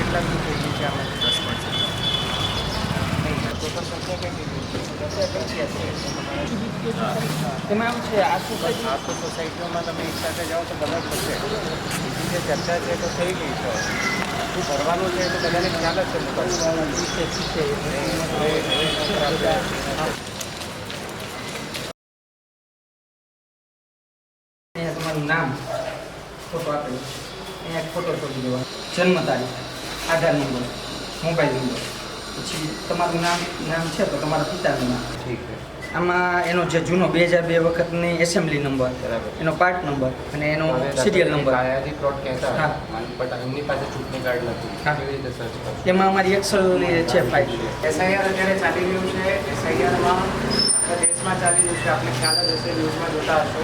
કેટલાકનું થઈ ગયું છે આમાં? 10.7 નહીં, ટોટલ સંખ્યા કેટલી છે? 10 તેમાં એવું છે આ સોસાયટીઓમાં તમે એક સાથે જાઓ તો બધા થશે. બીજી જે ચર્ચા છે તો થઈ ગઈ છે. શું ભરવાનું છે એ તો બધાને ખ્યાલ જ છે. અહીંયા તમારું નામ, ફોટો આપેલો, અહીંયા એક ફોટો છોડી દેવાનો, જન્મ તારીખ, આધાર નંબર, મોબાઈલ નંબર, પછી તમારું નામ છે તો તમારા પિતાનું નામ. ઠીક છે. આમાં એનો જે જૂનો 2002 વખતની એસેમ્બલી નંબર, બરાબર. એનો પાર્ટ નંબર અને એનો સિરિયલ નંબર. કાયાજી પ્લોટ કહેતા હા. બટ એમની પાસે ચૂંટણી કાર્ડ નથી. હા. કેવી રીતે સર્ચ કરશો? એમાં અમારી એક્સેલ છે ફાઇલ. એસઆઈઆર અત્યારે ચાલી રહ્યું છે. એસઆઈઆરમાં આખા દેશમાં ચાલી રહ્યું છે. આપણે ખ્યાલ જ હશે, ન્યૂઝમાં જોતા હશો.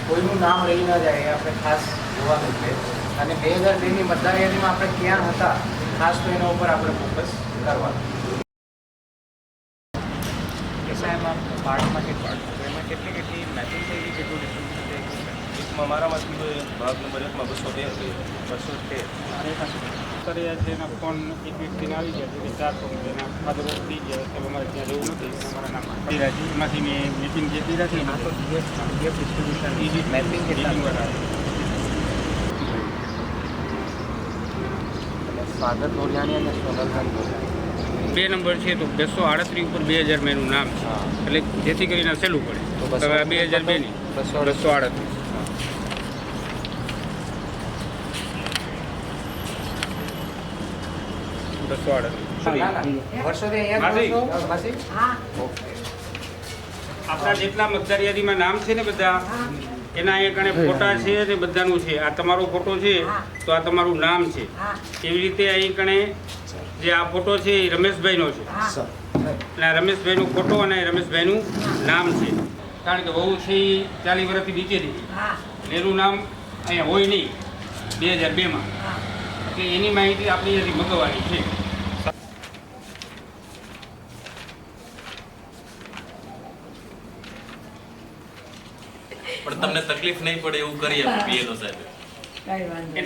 કોઈનું નામ રહી ન જાય એ આપણે ખાસ જોવાનું છે. અને 2002ની મતદાર યાદીમાં આપણે ક્યાં હતા ખાસ તો એના ઉપર આપણે ફોકસ કરવાનું. એસઆઈઆરમાં પાર્ટમાં કેટલા એમાં કેટલી મેપિંગ થઈ ગઈ, કેટલું ડિસ્ટ્રીબ્યુશન થઈ ગયું? એકમાં મારામાંથી તો ભાગ નંબર 1માં 213 છે. 213. કર્યા છે એના ફોન એક વ્યક્તિને આવી ગયા છે 4 ફોન એના ફાધર ઓફ થઈ ગયા છે. અમારે ત્યાં રહેવું નથી, અમારા નામ એમાંથી મેં મીટિંગ જે દીધા છે આ તો ડીએફ ડિસ્ટ્રીબ્યુશન મેપિંગ કેટલા ફાધર તોરિયાણી અને સોનલભાઈ તોરિયાણી 2 નંબર છે તો 238 ઉપર 2000 મેનું નામ છે. હા. એટલે જેથી કરીને સહેલું પડે. તો તો હવે 2002 ની 238. વર્ષોથી અહીંયા જ રહો છો? માસી? ઓકે. આપણા જેટલા મતદાર યાદીમાં નામ છે ને બધા એના અહીંયા કણે ફોટા છે ને બધાનું છે. આ તમારો ફોટો છે તો આ તમારું નામ છે. એવી રીતે અહીં કણે જે આ ફોટો છે એ રમેશભાઈનો છે. અને આ રમેશભાઈનો ફોટો અને રમેશભાઈનું નામ છે. કારણ કે વહુ છે એ 40 વર્ષથી નીચેની છે. એનું નામ અહીંયા હોય નહીં 2002માં. એટલે એની માહિતી આપણી અહીંયાથી મંગાવવાની છે. પણ તમને તકલીફ નહીં પડે એવું કરીએ પીએનો સાહેબ. કાંઈ વાંધો નહીં.